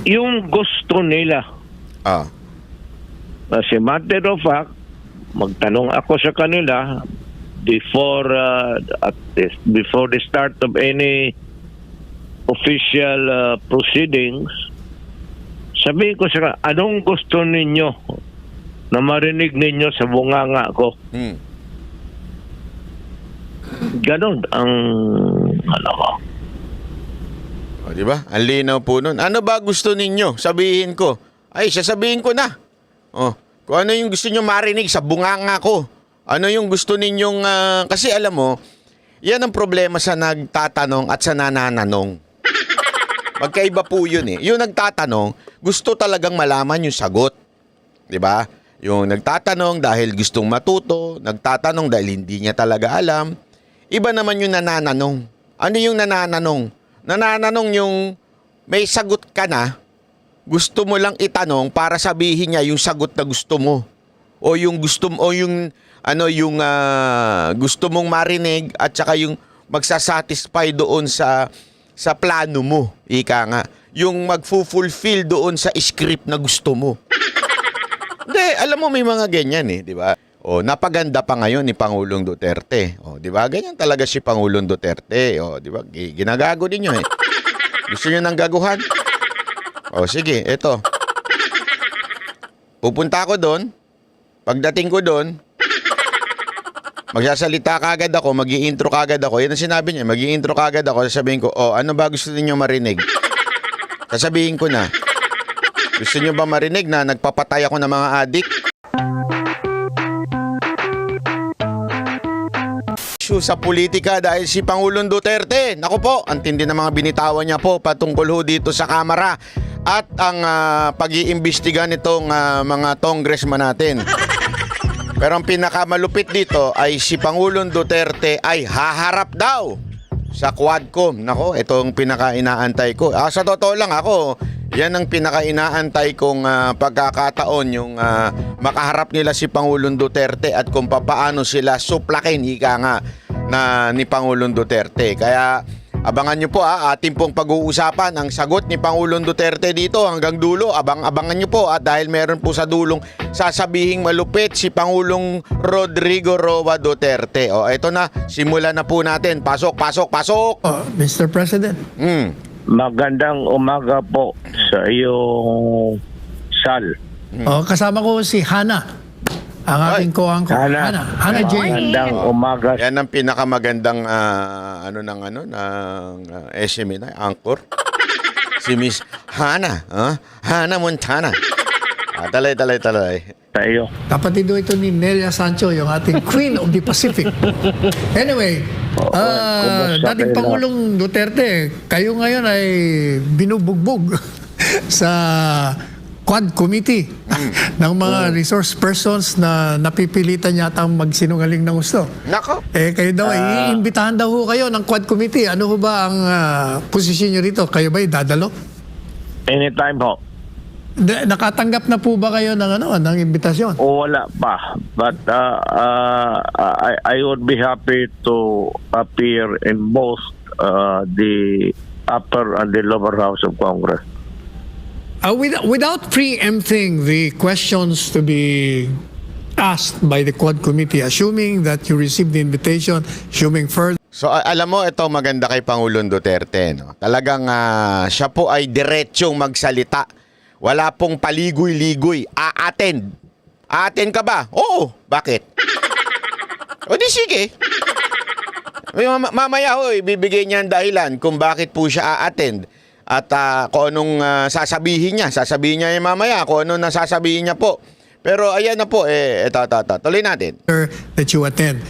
yung gusto nila. As a matter of fact, magtanong ako sa kanila before before the start of any official proceedings. Sabihin ko sa anong gusto ninyo na marinig ninyo sa bunganga ko. Ganon ang ano ko. O, di ba? Ang linaw po nun. Ano ba gusto ninyo? Sabihin ko. Ay, sasabihin ko na. O, kung ano yung gusto nyo marinig sa bunganga ko. Ano yung gusto ninyong... kasi alam mo, yan ang problema sa nagtatanong at sa nanananong. Magkaiba po yun eh. Yung nagtatanong, gusto talagang malaman yung sagot. Di ba? Yung nagtatanong dahil gustong matuto, nagtatanong dahil hindi niya talaga alam. Iba naman yung nanananong. Ano yung nanananong? Nanananong yung may sagot ka na, gusto mo lang itanong para sabihin niya yung sagot na gusto mo. O yung gusto mo, o yung gusto mong marinig at saka yung magsasatisfy doon sa plano mo. Ika nga. Yung magfulfill doon sa script na gusto mo. Hindi, alam mo may mga ganyan eh, di ba? O, napaganda pa ngayon ni Pangulong Duterte. O, di ba? Ganyan talaga si Pangulong Duterte. O, di ba? Ginagago din nyo eh. Gusto nyo ng gaguhan? O, sige, eto. Pupunta ako doon. Pagdating ko doon, magsasalita kagad ako, mag-i-intro kagad ako. Yan ang sinabi niya, mag-i-intro kagad ako. Sasabihin ko, ano ba gusto niyo marinig? Sasabihin ko na. Gusto niyo ba marinig na nagpapatay ako ng mga adik? Sa politika dahil si Pangulong Duterte. Naku po, ang tindi ng mga binitawan niya po patungkol ho dito sa Kamara at ang pag-iimbestiga nitong mga congressman natin. Pero ang pinakamalupit dito ay si Pangulong Duterte ay haharap daw sa Quadcom. Nako, itong pinaka-inaantay ko. Sa totoo lang ako, yan ang pinaka-inaantay kong pagkakataon, yung makaharap nila si Pangulong Duterte at kung paano sila suplakin, ika nga, na ni Pangulong Duterte. Kaya abangan nyo po ating pong pag-uusapan ang sagot ni Pangulong Duterte dito hanggang dulo. Abangan nyo po dahil meron po sa dulong sasabihing malupit si Pangulong Rodrigo Roa Duterte. O eto na, simulan na po natin. Pasok, pasok, pasok! Mr. President. Magandang umaga po sa iyong Sal. Kasama ko si Hana. Ang aking ko-angko. Hana J. Magandang umaga. Yan ang pinakamagandang SMA na, anchor. Si Miss Hana. Hana Montana. Talay. Sa iyo. Kapatid ito ni Nelia Sancho, yung ating Queen of the Pacific. Anyway, dating Pangulong Duterte, kayo ngayon ay binubugbog sa Quad Committee ng mga resource persons na napipilitan yata magsinungaling ng gusto. Nako. Kayo daw, iimbitahan daw ho kayo ng Quad Committee. Ano ho ba ang posisyon nyo rito? Kayo ba dadalo? Anytime ho. Nakatanggap na po ba kayo ng imbitasyon? Wala pa. But I would be happy to appear in both the upper and the lower house of Congress. Without preempting the questions to be asked by the Quad Committee, assuming that you received the invitation, assuming further... So alam mo, ito maganda kay Pangulong Duterte. No? Talagang siya po ay diretsong magsalita. Wala pong paligoy-ligoy. A-attend. A-attend ka ba? Oo. Bakit? O di sige. Mamaya ho, ibibigay niya ang dahilan kung bakit po siya a-attend. At kung anong sasabihin niya. Sasabihin niya yung mamaya kung anong nasasabihin niya po. Pero ayan na po, tuloy natin. That you attend.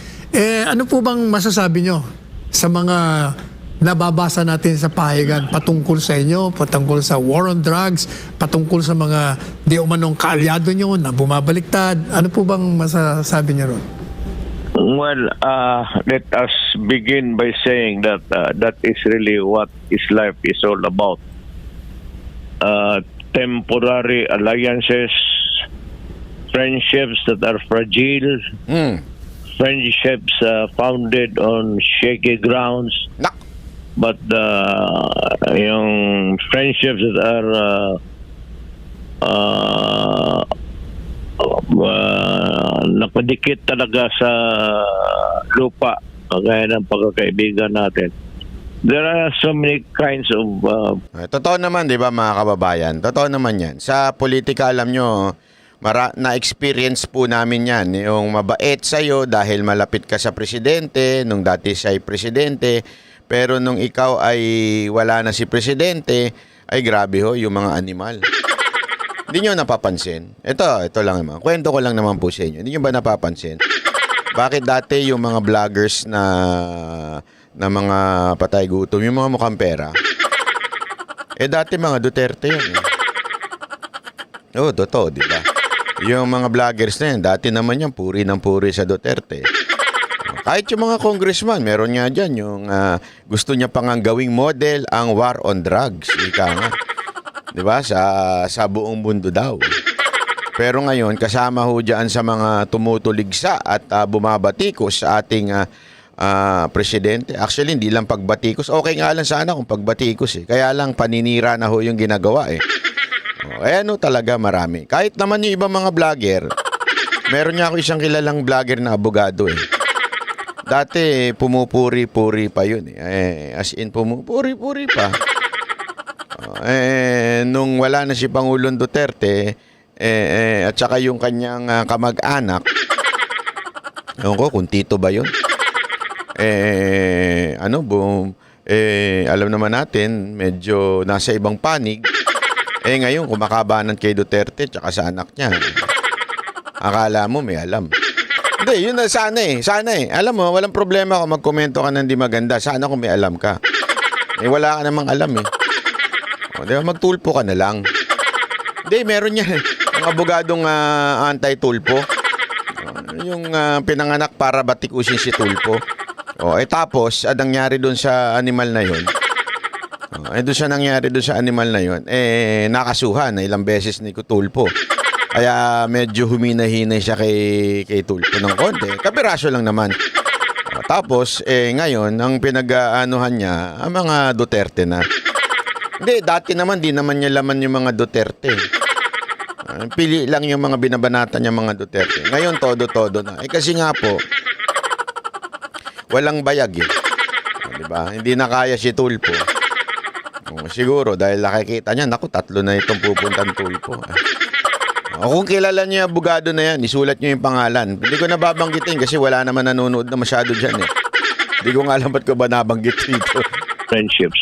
Ano po bang masasabi nyo sa mga nababasa natin sa pahayagan patungkol sa inyo, patungkol sa war on drugs, patungkol sa mga di umanong kaalyado nyo na bumabaliktad? Ano po bang masasabi nyo ron? Well, let us begin by saying that that is really what is life is all about. Temporary alliances, friendships that are fragile, friendships founded on shaky grounds, But yung friendships that are nakadikit talaga sa lupa, kagaya ng pagkakaibigan natin. There are so many kinds of Totoo naman, di ba mga kababayan? Totoo naman yan. Sa politika, alam nyo, na-experience po namin yan. Yung mabait sa'yo dahil malapit ka sa presidente, nung dati siya'y presidente, pero nung ikaw ay wala na si presidente, ay grabe ho, yung mga animal. Hindi nyo napapansin? Ito lang naman. Kwento ko lang naman po sa inyo. Hindi nyo ba napapansin? Bakit dati yung mga vloggers na mga patay gutom, yung mga mukhang pera? Dati mga Duterte yan. Oo, totoo, di ba? Yung mga vloggers na yan, dati naman yan, puri ng puri sa Duterte. Kahit yung mga congressman, meron nga dyan yung gusto niya pang gawing model ang war on drugs. Ika nga. Di ba? Sa buong mundo daw. Pero ngayon, kasama ho dyan sa mga tumutuligsa at bumabatikos sa ating presidente. Actually, hindi lang pagbatikos. Okay nga lang sana kung pagbatikos eh. Kaya lang paninira na ho yung ginagawa eh. Ano talaga marami. Kahit naman yung ibang mga vlogger, meron niya ako isang kilalang vlogger na abogado eh. Dati pumupuri-puri pa yun eh. As in pumupuri-puri pa. Nung wala na si Pangulong Duterte at saka yung kanyang kamag-anak, ewan ko kung tito ba yun? Alam naman natin, medyo nasa ibang panig. Ngayon, kumakabanan kay Duterte tsaka sa anak niya. Akala mo may alam. Hindi, yun na sana eh. Alam mo, walang problema kung magkomento ka ng di maganda. Sana kung may alam ka. Wala ka namang alam eh. Di ba, magtulpo ka na lang. Hindi, meron yan. Ang abogadong anti-tulpo. Yung pinanganak para batikusin si tulpo. Tapos, nangyari doon sa animal na yun. Doon siya nangyari doon sa animal na yun. Nakasuhan na ilang beses ni Tulpo. Kaya medyo humina-hinay siya kay Tulpo ng konti. Kapiraso lang naman. Tapos, ngayon, ang pinag-aanuhan niya, ang mga Duterte na. Hindi, dati naman, di naman niya laman yung mga Duterte. Pili lang yung mga binabanata niya mga Duterte. Ngayon, todo-todo na. Kasi nga po, walang bayag eh. Diba? Hindi na kaya si Tulpo. Siguro, dahil nakikita niya, naku, 3 na itong pupuntang Tulpo. Kung kilala niyo yung abogado na yan, isulat niyo yung pangalan. Hindi ko nababanggitin kasi wala naman nanonood na masyado dyan eh. Hindi ko nga alam ba't ko ba nabanggit dito. friendships.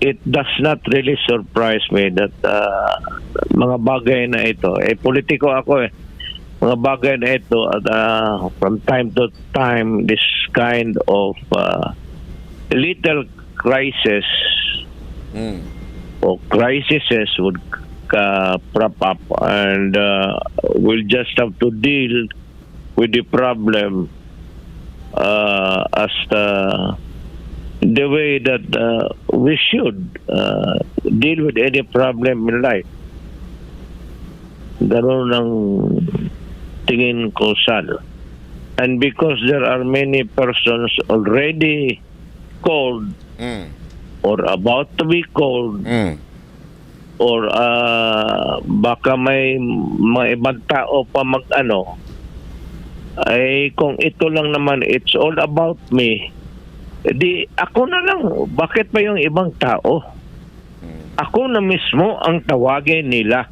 It does not really surprise me that mga bagay na ito, politiko ako eh, mga bagay na ito, from time to time, this kind of little crisis or crises would prop up, and we'll just have to deal with the problem as the way that we should deal with any problem in life. Ganun ang tingin ko, Sal. And because there are many persons already called or about to be called or baka may mga ibang tao pa mag-ano, ay kung ito lang naman, it's all about me, di ako na lang. Bakit pa yung ibang tao? Ako na mismo ang tawagin nila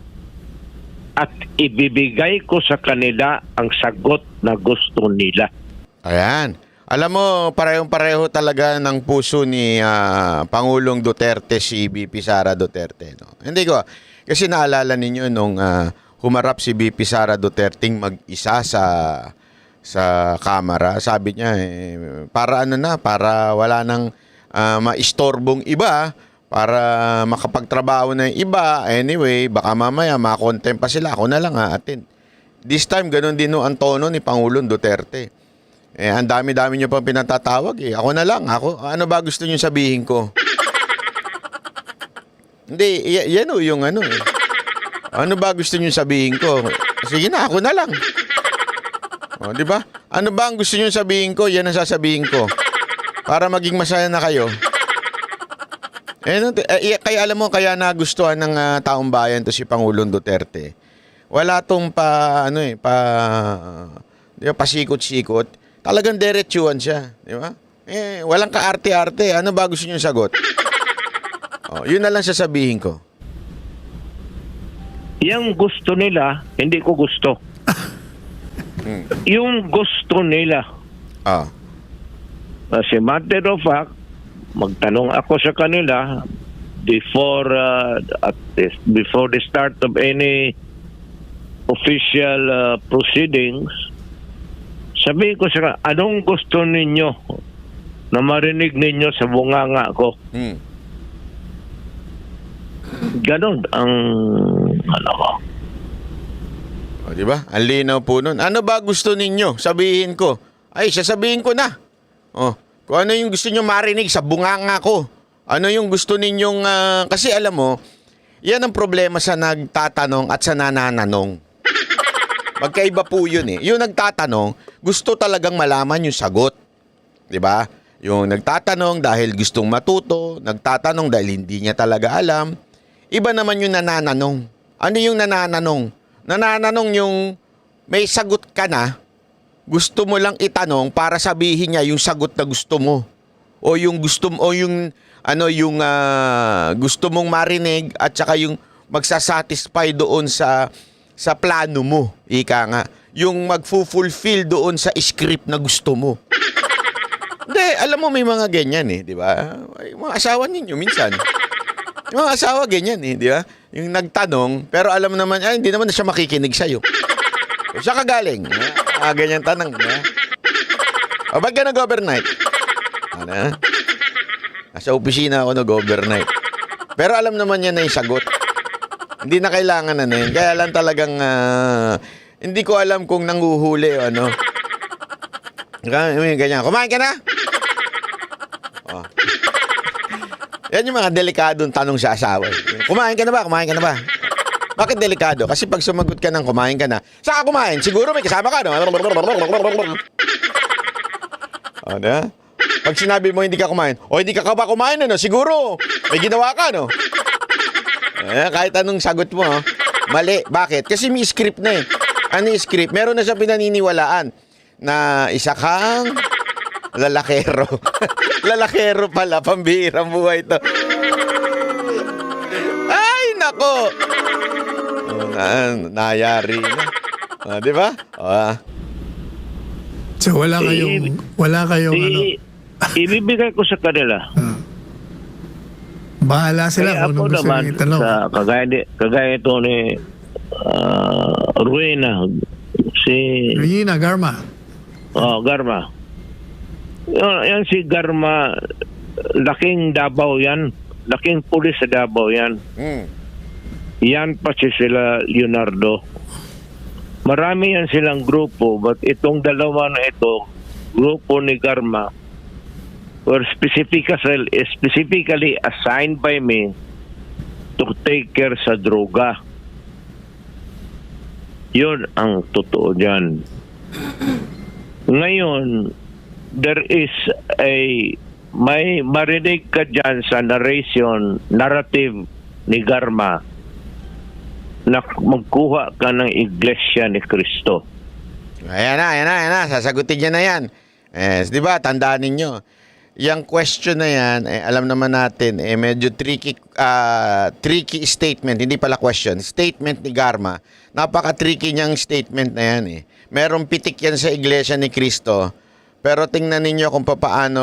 at ibibigay ko sa kanila ang sagot na gusto nila. Ayan. Alam mo, parehong-pareho talaga ng puso ni Pangulong Duterte, si BP Sara Duterte. No? Hindi ko, kasi naalala ninyo nung humarap si BP Sara Duterte mag-isa sa Kamara. Sabi niya, para para wala nang maistorbong iba, para makapagtrabaho na yung iba. Anyway, baka mamaya makontempt pa sila. Ako na lang attend. This time, ganun din ang tono ni Pangulong Duterte. Ang dami-dami nyo pang pinatatawag eh. Ako na lang. Ano ba gusto nyo sabihin ko? Hindi, yan o yung ano eh. Ano ba gusto nyo sabihin ko? Sige na, ako na lang. O, di ba? Ano ba ang gusto nyo sabihin ko? Yan ang sasabihin ko. para maging masaya na kayo. Kaya alam mo, kaya nagustuhan ng taong bayan to si Pangulong Duterte. Wala tong di ba, pasikot-sikot. Talagang diretsuhan siya, di ba? Walang kaarte-arte. Ano ba gusto niyo sagot? Yun na lang sasabihin ko. Yung gusto nila, hindi ko gusto. Yung gusto nila. As a matter of fact, magtanong ako sa kanila before the start of any official proceedings. Sabi ko sa anong gusto ninyo na marinig ninyo sa bunganga ko? Ganon ang ko. Di ba? Ang linaw po nun. Ano ba gusto ninyo? Sabihin ko. Ay, sasabihin ko na. Kung ano yung gusto nyo marinig sa bunganga ko. Ano yung gusto ninyong... kasi alam mo, yan ang problema sa nagtatanong at sa nanananong. Magkaiba po yun eh. Yung nagtatanong, gusto talagang malaman yung sagot. Diba? Yung nagtatanong dahil gustong matuto, nagtatanong dahil hindi niya talaga alam. Iba naman yung nanananong. Ano yung nanananong? Nanananong yung may sagot ka na, gusto mo lang itanong para sabihin niya yung sagot na gusto mo. O yung gusto gusto mong marinig at saka yung magsasatisfy doon sa plano mo. Ika nga. Yung magfu-fulfill doon sa script na gusto mo. Hindi, alam mo may mga ganyan eh, di ba? Yung mga asawa ninyo minsan. Yung mga asawa ganyan eh, di ba? Yung nagtanong, pero alam naman, hindi naman na siya makikinig sa'yo. Siya kagaling. Ganyan tanong. Ba't ka nag-overnight? Ano? Nasa opisina ako nag-overnight. Pero alam naman niya na yung sagot. Hindi na kailangan na yun. Kaya lang talagang, hindi ko alam kung nanguhuli o ano. Ganyan. Kumain ka na? Yan yung mga delikadong tanong sa asawa. Kumain ka na ba? Kumain ka na ba? Bakit delikado? Kasi pag sumagot ka ng kumain ka na, saan ka kumain? Siguro may kasama ka, no? Ano? Pag sinabi mo hindi ka kumain, hindi ka ba kumain, no? Siguro may ginawa ka, no? Kahit anong sagot mo, mali. Bakit? Kasi may script na eh. Ano yung script? Meron na siya pinaniniwalaan na isa kang lalakero. Lalakero pala, pambihirang buhay to. Ay, nako! Nayari na. Di ba? So wala kayong ano. Ibibigay ko sa kanila. Bahala sila kung ano gusto naman, nyo itanong. kagaya ito ni Ruena. Regina Garma. Garma. Yan si Garma, laking Davao yan. Laking pulis sa Davao yan. Yan pa sila Leonardo. Marami yan silang grupo, but itong dalawa na ito, grupo ni Garma, were specifically assigned by me to take care sa droga. Yun ang totoo dyan. Ngayon, there is may marinig ka dyan sa narrative ni Garma na magkuha ka ng Iglesia ni Cristo. Ayan na. Sasagutin niya na yan. Di ba, tandaan ninyo. Yung question na yan, alam naman natin, medyo tricky statement, hindi pala question. Statement ni Garma. Napaka-tricky niyang statement na yan. Merong pitik yan sa Iglesia ni Cristo. Pero tingnan ninyo kung paano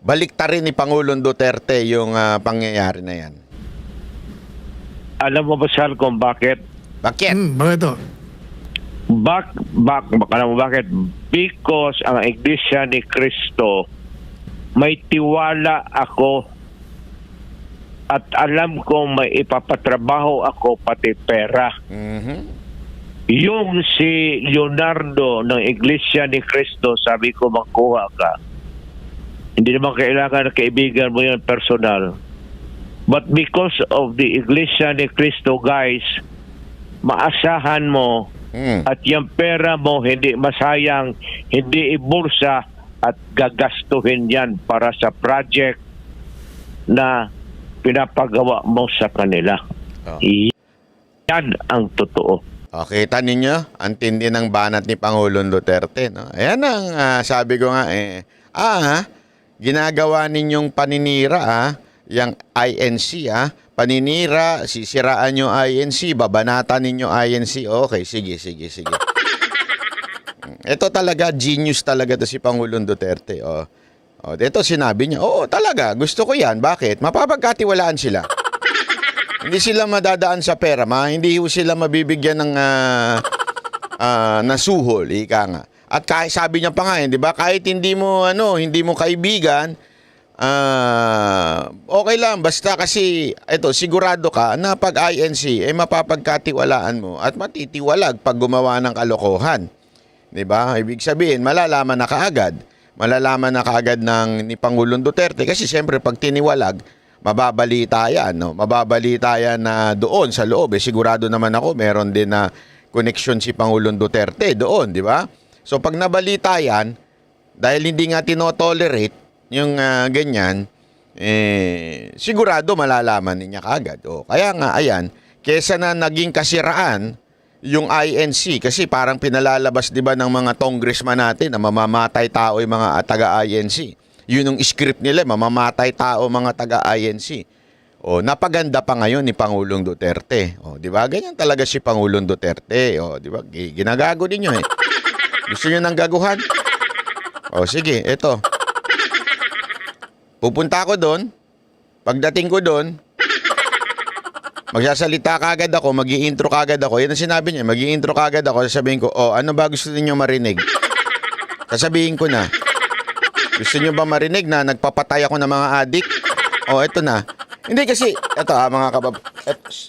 baliktarin ni Pangulong Duterte yung pangyayari na yan. Alam mo ba, Sal, kung bakit? Bakit? Bakit to? Alam mo bakit? Because ang Iglesia ni Cristo, may tiwala ako at alam kong may ipapatrabaho ako pati pera. Yung si Leonardo ng Iglesia ni Cristo, sabi ko magkuha ka. Hindi naman kailangan kaibigan mo yan personal. But because of the Iglesia ni Cristo, guys, maasahan mo at yung pera mo hindi masayang, hindi ibulsa, at gagastuhin yan para sa project na pinapagawa mo sa kanila. Oh. Yan ang totoo. Okay, kita ninyo, ang tindi ng banat ni Pangulong Duterte. No? Ayan ang sabi ko nga, ginagawa ninyong paninira, yung INC, paninira, sisiraan nyo INC, babanatan ninyo INC. Okay, sige. Ito talaga, genius talaga to si Pangulong Duterte. Ito sinabi niya, oo talaga, gusto ko yan. Bakit? Mapapagkatiwalaan sila. Hindi sila madadaan sa pera, hindi sila mabibigyan ng nasuhol, ika nga. At kahit sabi niya pa nga, di ba? Kahit hindi mo kaibigan, okay lang basta kasi ito sigurado ka na pag INC mapapagkatiwalaan mo at matitiwalag pag gumawa ng kalokohan. 'Di ba? Ibig sabihin, malalaman na kaagad ng ni Pangulong Duterte kasi siyempre pag tiniwalag, mababalita yan, no? Mababalita yan na doon sa loob. Sigurado naman ako meron din na connection si Pangulong Duterte doon, di ba? So pag nabalita yan, dahil hindi nga tinotolerate yung ganyan, sigurado malalaman niya kaagad. Kaya nga, ayan, kesa na naging kasiraan yung INC, kasi parang pinalalabas, di ba, ng mga congressman natin na mamamatay tao yung mga taga-INC. Yun yung script nila, mamamatay tao mga taga-INC. Napaganda pa ngayon ni Pangulong Duterte. Di ba? Ganyan talaga si Pangulong Duterte. Di ba? Ginagago ninyo eh. Gusto niyo ng gaguhan? Sige, eto. Pupunta ako doon. Pagdating ko doon, magsasalita kagad ako, mag-i-intro kagad ako. Yan ang sinabi niya, mag-i-intro kagad ako. Sasabihin ko, ano ba gusto niyo marinig? Sasabihin ko na. Gusto niyo ba marinig na nagpapatay ako ng mga adik? Eto na. Hindi kasi, eto mga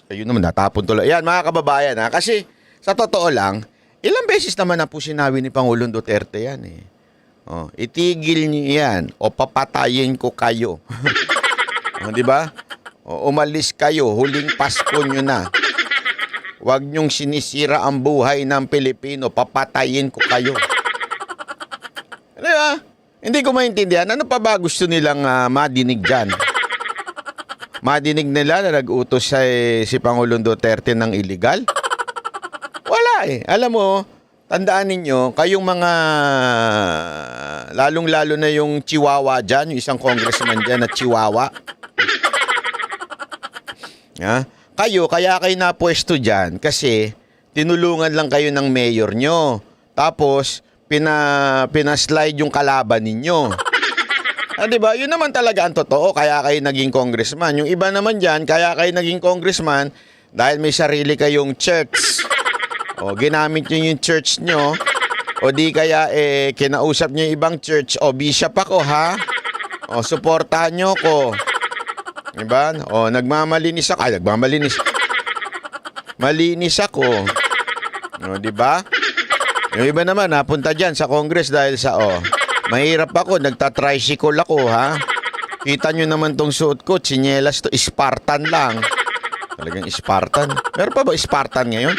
ayun naman, natapon tuloy. Yan, mga kababayan kasi sa totoo lang, ilang beses naman na po sinabi ni Pangulong Duterte yan eh. Itigil niyo yan o papatayin ko kayo. Di ba? Umalis kayo, huling Pasko nyo na. Huwag niyong sinisira ang buhay ng Pilipino, papatayin ko kayo. Di ba? Hindi ko maintindihan. Ano pa ba gusto nilang madinig dyan? Madinig nila na nag-utos si Pangulong Duterte ng illegal? Wala eh. Alam mo, tandaan ninyo, kayong mga, lalong-lalo na yung Chihuahua dyan, yung isang congressman dyan na Chihuahua. Kaya kayo napwesto dyan kasi tinulungan lang kayo ng mayor nyo. Tapos, pinaslide yung kalaban ninyo. Diba? Yun naman talaga ang totoo. Kaya kayo naging congressman. Yung iba naman dyan, kaya kayo naging congressman dahil may sarili kayong church. Ginamit nyo yung church nyo. Di kaya kinausap nyo yung ibang church. Bishop ako ha. Suportahan nyo ko. Diba? Nagmamalinis ako. Malinis ako. Diba? Yung iba naman, napunta dyan sa Congress dahil sa, mahirap ako, nagta-tricycle ako, ha? Kita nyo naman tong suot ko, tsinelas to, Spartan lang. Talagang Spartan. Meron pa ba Spartan ngayon?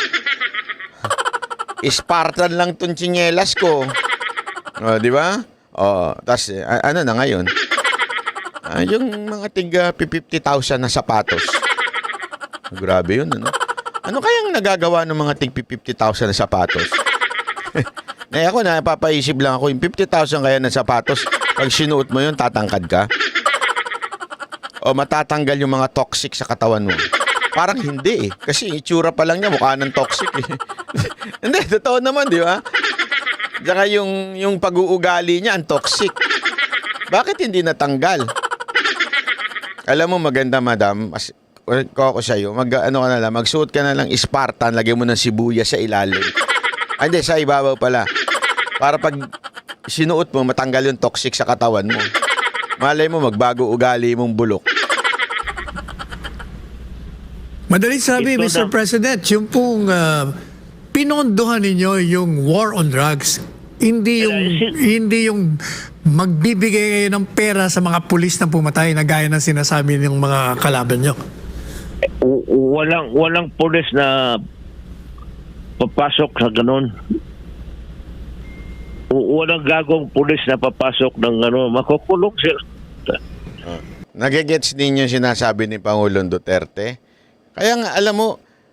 Spartan lang tong tsinelas ko. Diba? Tas, ano na ngayon? Yung mga tiga 50,000 na sapatos. Grabe yun, ano? Ano kayang nagagawa ng mga tig 50,000 na sapatos? Ako napapaisip lang ako, yung 50,000 kaya na sapatos, pag sinuot mo yun, tatangkad ka? Matatanggal yung mga toxic sa katawan mo? Parang hindi eh. Kasi itsura pa lang niya, mukha ng toxic eh. Hindi, totoo naman, di ba? Tsaka yung pag-uugali niya, ang toxic. Bakit hindi natanggal? Alam mo, maganda, madam, ko sa'yo, magsuot ka na lang Spartan, lagyan mo ng sibuyas sa ilalim. Hindi, sa ibabaw pala. Para pag sinuot mo, matanggal yung toxic sa katawan mo. Malay mo, magbago ugali mong bulok. Madaling sabi, Mr. President, yung pong pinondohan ninyo yung war on drugs, hindi yung magbibigay ng pera sa mga pulis na pumatay na gaya ng sinasabi ng mga kalaban nyo. Walang pulis na papasok sa ganun. walang gagong pulis na papasok ng makukulong sila. Nagigets ninyo yung sinasabi ni Pangulong Duterte? Kaya nga, alam mo,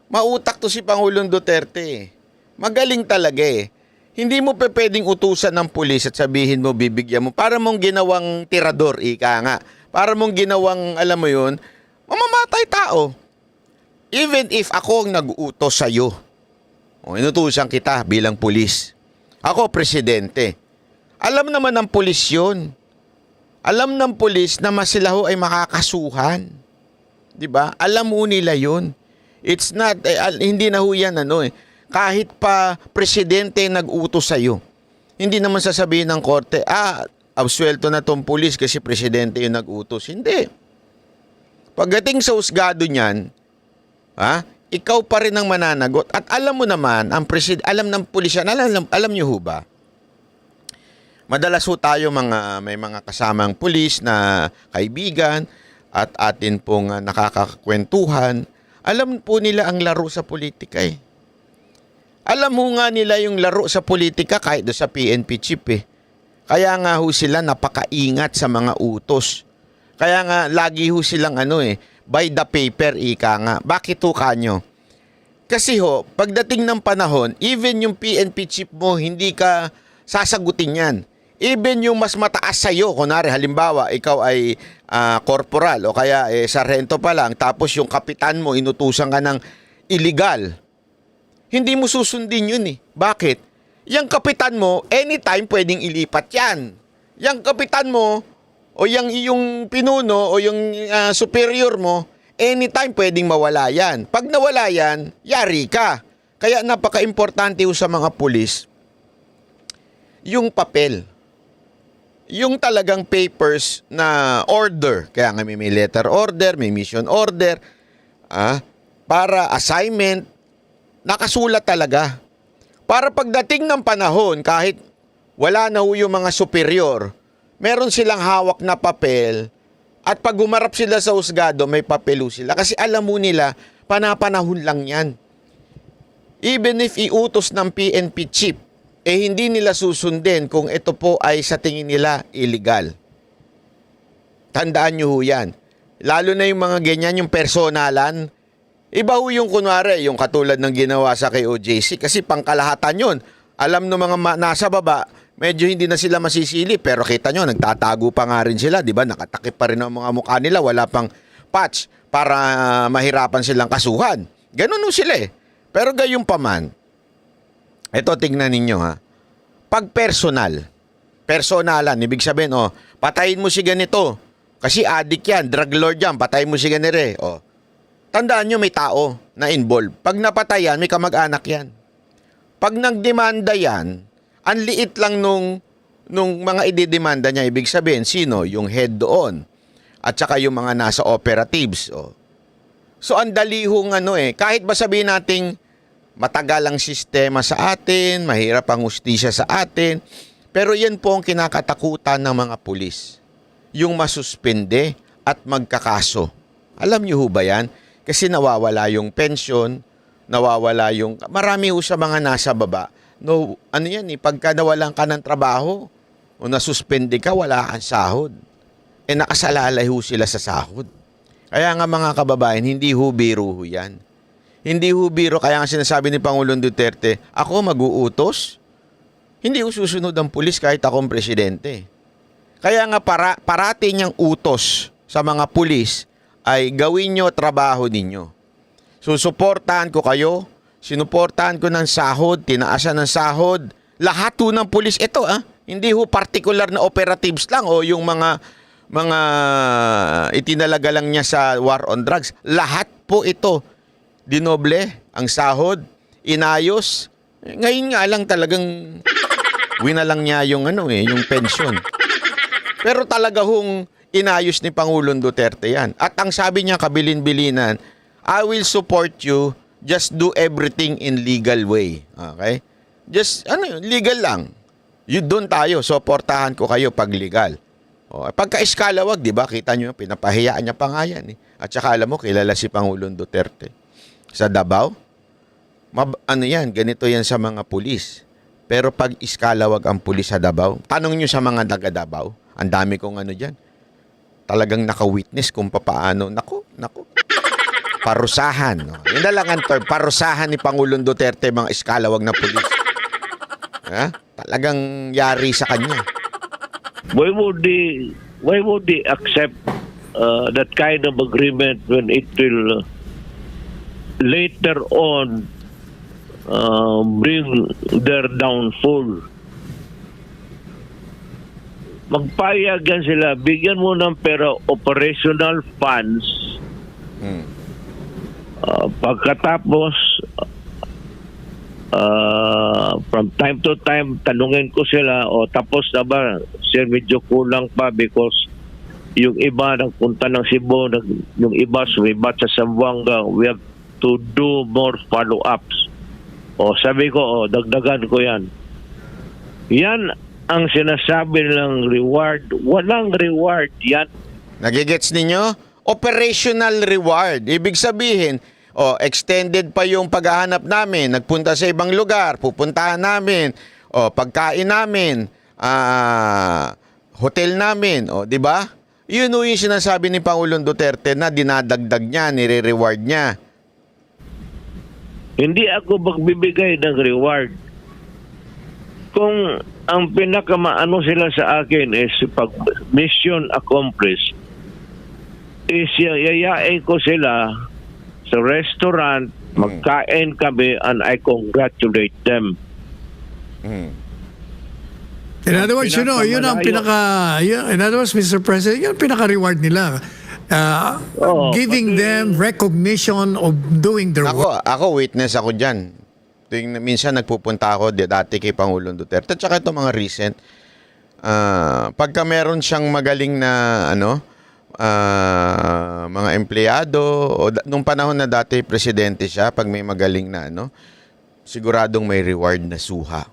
mautak to si Pangulong Duterte. Magaling talaga eh. Hindi mo pwedeng utusan ng pulis at sabihin mo, bibigyan mo. Para mong ginawang tirador, ika nga. Para mong ginawang, alam mo yun, mamamatay tao. Even if ako ang nag-utos sa'yo, inutusan kita bilang pulis. Ako, presidente. Alam naman ng pulis yun. Alam ng pulis na sila ho ay makakasuhan. 'Di ba? Alam mo nila 'yun. It's not hindi na ho yan kahit pa presidente nag-utos sa iyo. Hindi naman sasabihin ng korte, absuelto na tong pulis kasi presidente 'yung nag-utos. Hindi. Pagdating sa husgado niyan, ikaw pa rin ang mananagot. At alam mo naman, alam ng pulis yan, alam niyo ho ba? Madalas ho tayo may mga kasamang pulis na kaibigan at atin pong nakakakwentuhan. Alam po nila ang laro sa politika eh. Alam mo nga nila yung laro sa politika kahit do sa PNP chief eh. Kaya nga ho sila napakaingat sa mga utos. Kaya nga lagi ho silang by the paper ika nga. Bakit ho kanyo? Kasi ho, pagdating ng panahon, even yung PNP chief mo, hindi ka sasagutin yan. Even yung mas mataas sa'yo, kunwari halimbawa, ikaw ay corporal o kaya sarhento pa lang, tapos yung kapitan mo, inutusan ka ng illegal. Hindi mo susundin yun eh. Bakit? Yung kapitan mo, anytime pwedeng ilipat yan. Yung kapitan mo, o yung iyong pinuno, o yung superior mo, anytime pwedeng mawala yan. Pag nawala yan, yari ka. Kaya napaka-importante sa mga pulis, yung papel. Yung talagang papers na order, kaya nga may letter order, may mission order, para assignment, nakasulat talaga. Para pagdating ng panahon, kahit wala na yung mga superior, meron silang hawak na papel, at pag umarap sila sa husgado, may papelo sila. Kasi alam mo nila, panapanahon lang yan. Even if iutos ng PNP chief, hindi nila susundin kung ito po ay sa tingin nila illegal. Tandaan nyo ho yan. Lalo na yung mga ganyan, yung personalan. Iba ho yung kunwari, yung katulad ng ginawa sa kay OJC, kasi pangkalahatan yun. Alam no mga nasa baba, medyo hindi na sila masisili, pero kita nyo, nagtatago pa nga rin sila, di ba? Nakatakip pa rin ang mga mukha nila, wala pang patch para mahirapan silang kasuhan. Ganun ho sila eh. Pero gayon pa man, ito, tingnan ninyo Pag personalan, ibig sabihin, patayin mo si ganito. Kasi addict yan, drug lord yan, patayin mo si ganire. Tandaan nyo, may tao na involved. Pag napatay yan, may kamag-anak yan. Pag nagdemanda yan, ang liit lang nung mga ididemanda niya, ibig sabihin, sino? Yung head doon. At saka yung mga nasa operatives. So, ang dali hong kahit ba sabihin nating matagal ang sistema sa atin, mahirap ang hustisya sa atin, pero yan po ang kinakatakutan ng mga pulis. Yung masuspende at magkakaso. Alam niyo ho ba yan? Kasi nawawala yung pension, nawawala yung... Marami ho sa mga nasa baba. Pagka nawalan ka ng trabaho, o nasuspende ka, wala kang sahod. Nakasalalay ho sila sa sahod. Kaya nga mga kababayan, hindi ho biro ho yan. Hindi ho biro, kaya nga sinasabi ni Pangulong Duterte, ako mag-uutos? Hindi ho susunod ang pulis kahit akong presidente. Kaya nga parati niyang utos sa mga pulis ay gawin nyo trabaho ninyo. Susuportahan ko kayo, sinuportahan ko ng sahod, tinaasan ng sahod, lahat ho ng pulis. Ito hindi ho particular na operatives lang o yung mga itinalaga lang niya sa war on drugs. Lahat po ito. Dinoble ang sahod, inayos. Ngayon nga lang talagang winalang niya yung yung pension. Pero talaga hong inayos ni Pangulong Duterte yan. At ang sabi niya kabilin-bilinan, I will support you, just do everything in legal way. Okay? Just legal lang. Doon tayo, suportahan ko kayo pag legal. Pagka-eskalawag, di ba? Kita nyo, pinapahiyaan niya pa nga yan. At saka alam mo, kilala si Pangulong Duterte. Sa Davao, ganito yan sa mga pulis. Pero pag iskalawag ang pulis sa Davao, tanong nyo sa mga taga Davao, ang dami kong ano dyan. Talagang naka-witness kung papaano. Naku. Parusahan. No? Yun na lang ang term. Parusahan ni Pangulong Duterte mga iskalawag na pulis. Ha? Talagang yari sa kanya. Why would they accept that kind of agreement when it will later on bring their downfall? Magpayag yan sila, bigyan mo ng pera operational funds. Pagkatapos from time to time tanungin ko sila, tapos na ba sir, medyo kulang pa because yung iba nagpunta ng Cebu, yung iba sumibat sa Zamboanga, we have to do more follow-ups. Sabi ko, dagdagan ko yan. Yan ang sinasabi ng reward. Walang reward yan. Nagigets ninyo? Operational reward. Ibig sabihin, extended pa yung paghahanap namin. Nagpunta sa ibang lugar, pupuntahan namin. Pagkain namin, hotel namin. Di ba? Yun yung sinasabi ni Pangulong Duterte na dinadagdag niya, nire-reward niya. Hindi ako magbibigay ng reward. Kung ang pinakamaano sila sa akin is pag mission accomplished, is yayain ko sila sa restaurant, magkain kami, and I congratulate them. In other words, yun ang in other words, Mr. President, yun ang pinaka-reward nila. Giving them recognition of doing their work. Ako witness ako dyan. Minsan nagpupunta ako dati kay Pangulong Duterte at saka itong mga recent. Pagka meron siyang magaling na mga empleyado o nung panahon na dati presidente siya, pag may magaling na siguradong may reward na suha.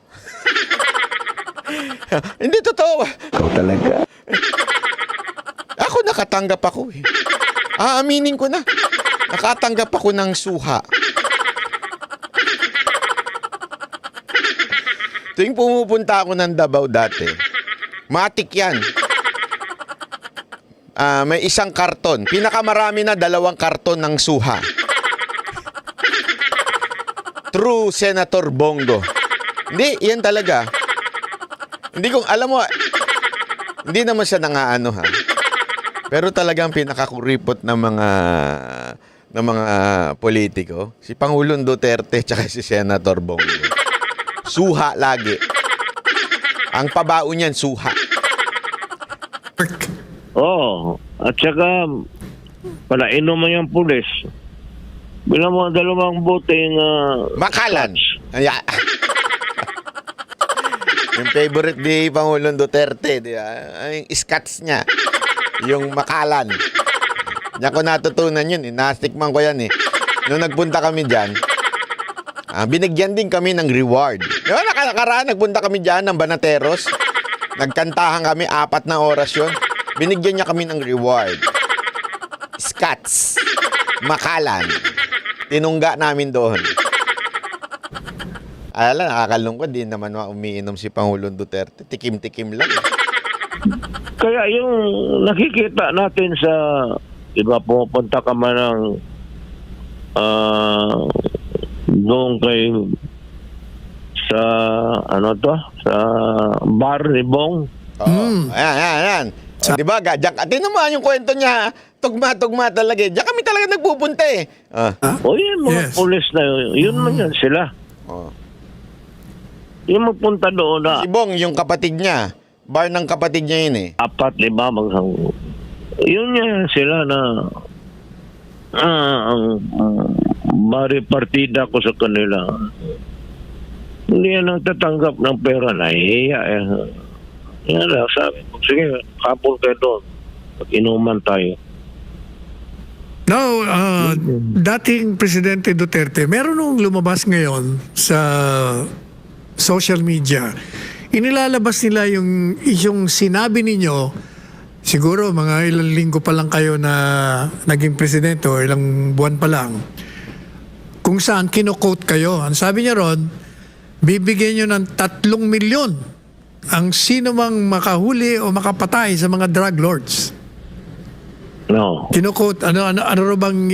Hindi totoo. Ikaw talaga. Ako nakatanggap ako eh. Aaminin ko na. Nakatanggap ako ng suha. Tuwing pumupunta ako ng Davao dati, matik yan. May isang karton. Pinakamarami na 2 karton ng suha. True Senator Bongo. Hindi, yan talaga. Hindi kong, alam mo, hindi naman siya nangaano ha. Pero talagang pinakakuripot ng mga politiko, si Pangulong Duterte tsaka si Senator Bongo. Suha lagi. Ang pabao niyan, suha. At saka palainom mo yung pulis. Bilang mo 2 boteng Makalan. Yung favorite ni Pangulong Duterte, di ba? Yung scotch niya. Yung Makalan. Diyan ko natutunan yun. Nastikman ko yan eh. Nung nagpunta kami dyan, binigyan din kami ng reward. Di ba nakaraan, nagpunta kami dyan ng Banateros. Nagkantahan kami, 4 na oras yun. Binigyan niya kami ng reward. Scotch. Makalan. Tinungga namin doon. Ala, nakakalungkot din naman umiinom si Pangulong Duterte. Tikim-tikim lang. Kaya yung nakikita natin sa, iba pumunta ka man ng noong kay sa sa bar ni Bong. Ayan. Di ba? Tingnan mo yung kwento niya. Tugma-tugma talaga. Diyan kami talaga nagpupunta eh. Yan mga pulis na yun man yan sila. Yung magpunta doon na Si Bong, yung kapatid niya. Bar ng kapatid niya yun eh. 4, 5 yun yan sila na ang maripartida ko sa kanila. Hindi yan ang tatanggap ng pera. Nahihiya eh. Yan lang sabi ko, sige, kapon kayo doon. Pag-inuman tayo. Now, dating Presidente Duterte, meron nung lumabas ngayon sa social media. Inilalabas nila yung sinabi ninyo, siguro mga ilang linggo pa lang kayo na naging presidente o ilang buwan pa lang, kung saan kino-quote kayo. Ang sabi niya ron, bibigyan nyo ng 3 milyon ang sino mang makahuli o makapatay sa mga drug lords. No. Kinukot, ano raw bang,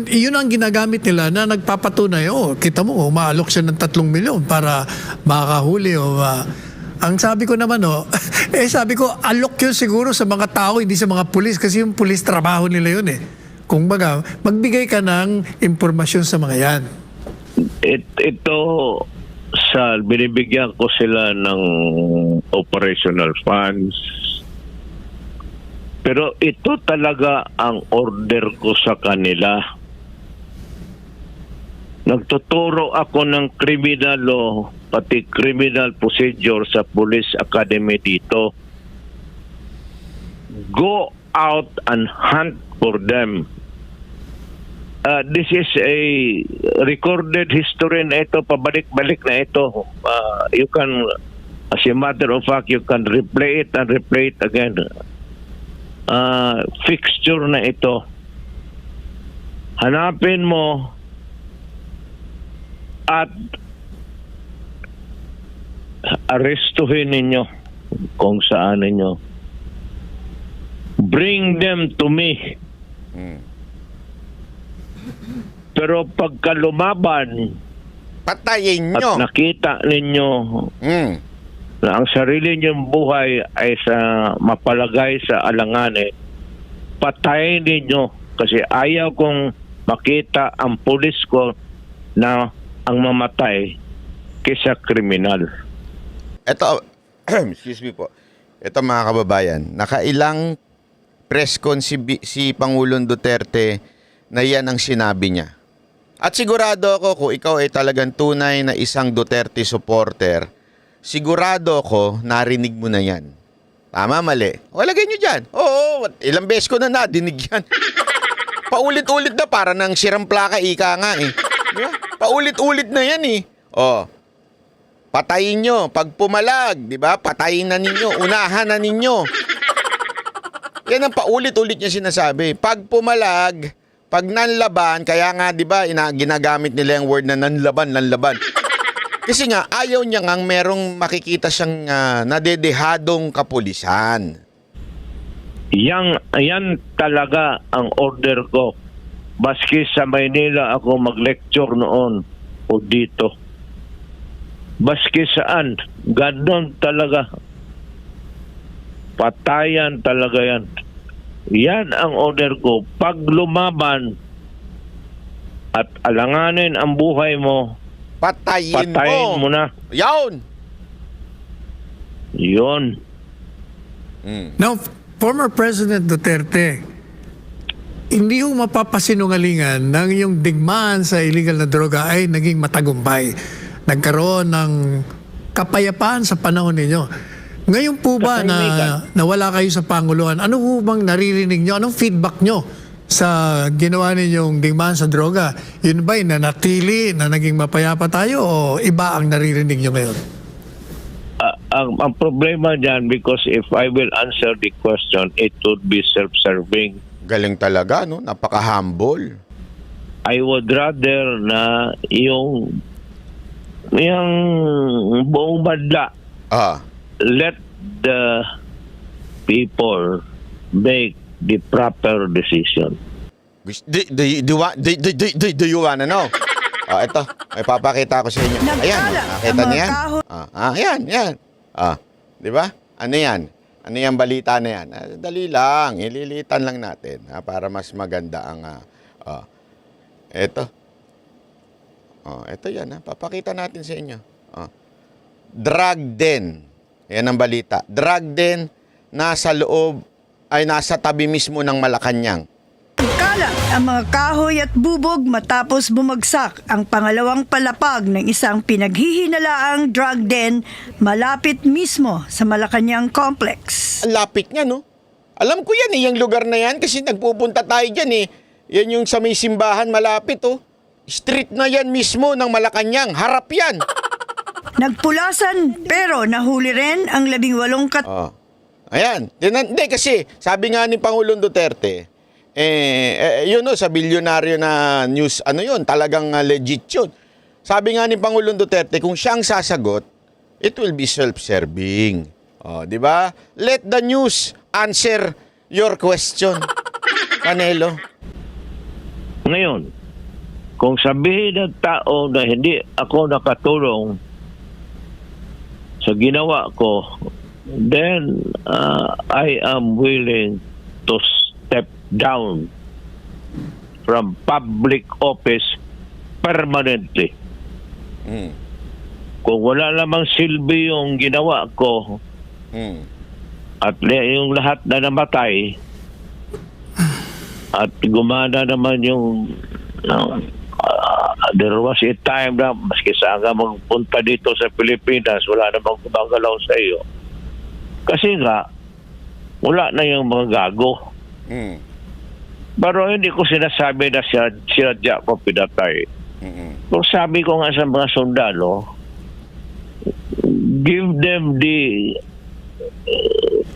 yun ang ginagamit nila na nagpapatunay, kita mo, umaalok siya ng 3 milyon para makahuli ang sabi ko naman, sabi ko, alok yun siguro sa mga tao, hindi sa mga pulis, kasi yung pulis, trabaho nila yun eh. Kung baga, magbigay ka ng impormasyon sa mga yan. Ito, binibigyan ko sila ng operational funds. Pero ito talaga ang order ko sa kanila. Nagtuturo ako ng criminal law, pati criminal procedure sa Police Academy dito. Go out and hunt for them. This is a recorded history na ito, pabalik-balik na ito. You can, as a matter of fact, you can replay it and replay it again. Fixture na ito. Hanapin mo at arestuhin ninyo kung saan ninyo. Bring them to me. Pero pagka lumaban, Patayin at nyo. nakita ninyo na ang sarili niyong buhay ay mapalagay sa alanganin, patayin ninyo kasi ayaw kong makita ang pulis ko na ang mamatay kaysa kriminal. Ito, excuse me po. Ito mga kababayan, nakailang press con si Pangulong Duterte na yan ang sinabi niya. At sigurado ako kung ikaw ay talagang tunay na isang Duterte supporter, sigurado ako narinig mo na yan. Tama, mali? O, lagay nyo dyan. Oo, ilang beses ko na nadinig yan. Paulit-ulit na para ng sirang plaka, ika nga eh. Diba? Paulit-ulit na yan eh. O, patayin nyo. Pag pumalag, di ba? Patayin na ninyo. Unahan na ninyo. Yan ang paulit-ulit niya sinasabi. Pag pumalag, pag nanlaban, kaya nga, di ba, ginagamit nila yung word na nanlaban. Kasi nga, ayaw niya ngang merong makikita siyang nadedehadong kapulisan. Yan talaga ang order ko. Baski sa Maynila ako mag-lecture noon o dito. Baski saan, ganon talaga. Patayan talaga yan. Yan ang order ko. Pag lumaban at alanganin ang buhay mo, Patayin mo na. Yawn! Yun. Now, former President Duterte, hindi yung mapapasinungalingan ng yung digmaan sa illegal na droga ay naging matagumpay. Nagkaroon ng kapayapaan sa panahon ninyo. Ngayon po ba na nawala kayo sa Panguluhan, ano po bang naririnig nyo? Anong feedback nyo sa ginawa ninyong digmaan sa droga? Yun ba'y nanatili na naging mapayapa tayo o iba ang naririnig nyo ngayon? Ang problema dyan, because if I will answer the question, it would be self-serving. Galing talaga, no? Napaka-humble. I would rather na yung buong badla, let the people make the proper decision. Do you wanna know? Ito, may papakita ko sa inyo. Ayan, nakita niya yan? Ayan. Di ba? Ano yan? Ano yung balita na yan? Dali lang, ililitan lang natin para mas maganda ang ito. Ito yan, papakita natin sa inyo. Drug den. Yan ang balita. Drug den nasa tabi mismo ng Malacanang. Kalat ang mga kahoy at bubog matapos bumagsak ang pangalawang palapag ng isang pinaghihinalaang drug den malapit mismo sa Malacanang Complex. Ang lapit niya, no? Alam ko yan yung lugar na yan kasi nagpupunta tayo dyan eh. Yan yung sa may simbahan malapit, oh. Street na yan mismo ng Malacanang. Harap yan. Nagpulasan pero nahuli rin ang 18 Ayan. Hindi kasi sabi nga ni Pangulong Duterte, yun, no, sa bilyonaryo na news, ano yun, talagang legit yun. Sabi nga ni Pangulong Duterte, kung siyang sasagot, it will be self-serving. Oh, di ba? Let the news answer your question. Canelo. Ngayon, kung sabihin ng tao na hindi ako nakatulong sa ginawa ko, then I am willing to step down from public office permanently. Kung wala namang silbi yung ginawa ko, at yung lahat na namatay, at gumana naman yung there was a time na maski saan ka magpunta dito sa Pilipinas, wala namang gumagalaw sa iyo. Kasi nga, wala na yung mga gago. Pero hindi ko sinasabi na sinadya ko pinatay. Kung sabi ko nga sa mga sundalo, give them the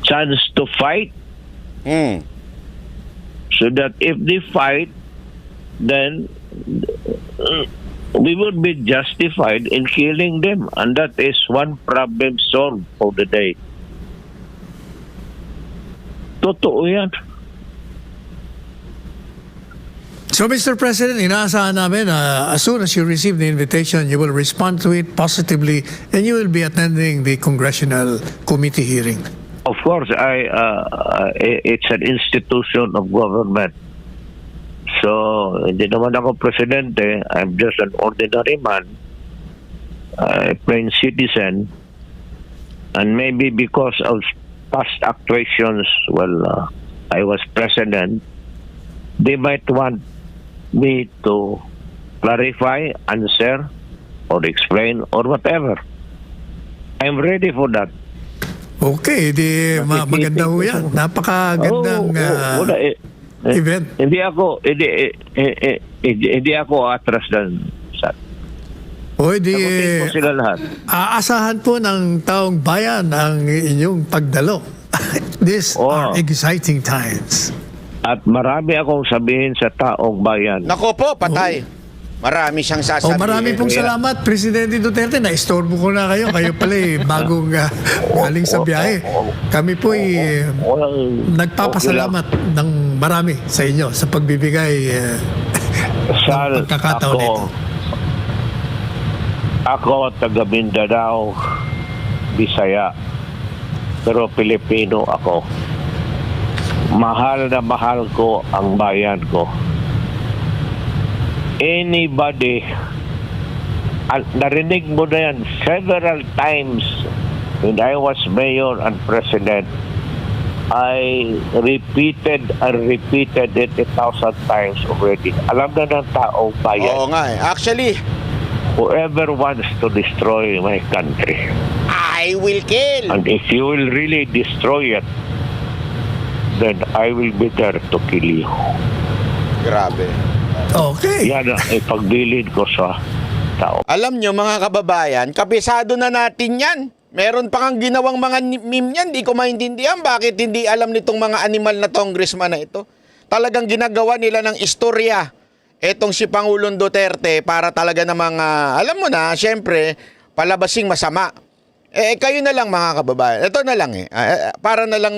chance to fight, so that if they fight, then we would be justified in killing them, and that is one problem solved for the day. Totoo yan. So, Mr. President, inaasahan namin as soon as you receive the invitation, you will respond to it positively and you will be attending the congressional committee hearing. Of course, it's an institution of government. So, hindi naman ako presidente. I'm just an ordinary man, a plain citizen. And maybe because of past actuations, I was president, they might want me to clarify, answer, or explain, or whatever. I'm ready for that. Okay, maganda ho yan. Napakagandang event. Hindi ako atras ng sagutin ko sila lahat. Aasahan po ng taong bayan ang inyong pagdalo. These are exciting times. At marami akong sabihin sa taong bayan. Nako po, patay. Marami siyang sasabihin. Marami pong salamat, Presidente Duterte. Na-istorbo ko na kayo. Kayo pala bagong galing sa biyahe. Kami po nagpapasalamat ng marami sa inyo sa pagbibigay ng pagkakataon nito. Ako, taga Mindanao, Bisaya. Pero Pilipino ako. Mahal na mahal ko ang bayan ko. Anybody, narinig mo na yan several times when I was mayor and president, I repeated and repeated it 1,000 times already. Alam na ng taong bayan. Oo nga eh. Actually, whoever wants to destroy my country, I will kill. and if you will really destroy it, then I will be there to kill you. Grabe. Okay. Yan ang ipagbilin ko sa tao. Alam nyo mga kababayan, kabisado na natin yan. Meron pa kang ginawang mga meme yan. Di ko maintindihan bakit hindi alam nitong mga animal na congressman na ito. Talagang ginagawa nila ng istorya etong si Pangulong Duterte para talaga namang, alam mo na, syempre, palabasing masama. Kayo na lang mga kababayan. Ito na lang para na lang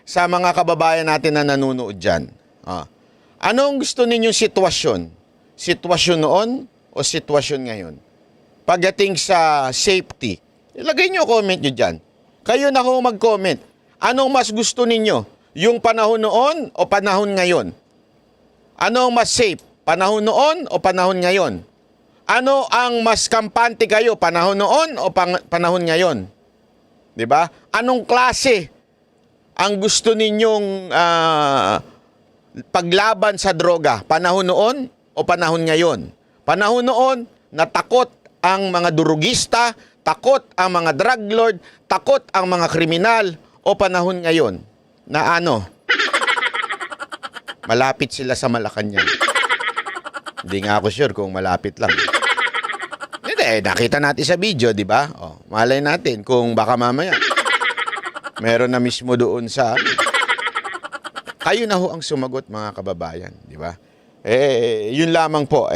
sa mga kababayan natin na nanonood dyan. Anong gusto ninyong sitwasyon? Sitwasyon noon o sitwasyon ngayon? Pagdating sa safety, ilagay nyo comment nyo dyan. Kayo na ho mag-comment. Anong mas gusto ninyo? Yung panahon noon o panahon ngayon? Anong mas safe? Panahon noon o panahon ngayon? Ano ang mas kampante kayo? Panahon noon o panahon ngayon? 'Di ba? Anong klase ang gusto ninyong paglaban sa droga? Panahon noon o panahon ngayon? Panahon noon, natakot ang mga durugista, takot ang mga drug lord, takot ang mga kriminal, o panahon ngayon na malapit sila sa Malacanang. Hindi nga ako sure kung malapit lang. Hindi, nakita natin sa video, di ba? Malay natin kung baka mamaya meron na mismo doon sa... Kayo na ho ang sumagot, mga kababayan, di ba? Yun lamang po,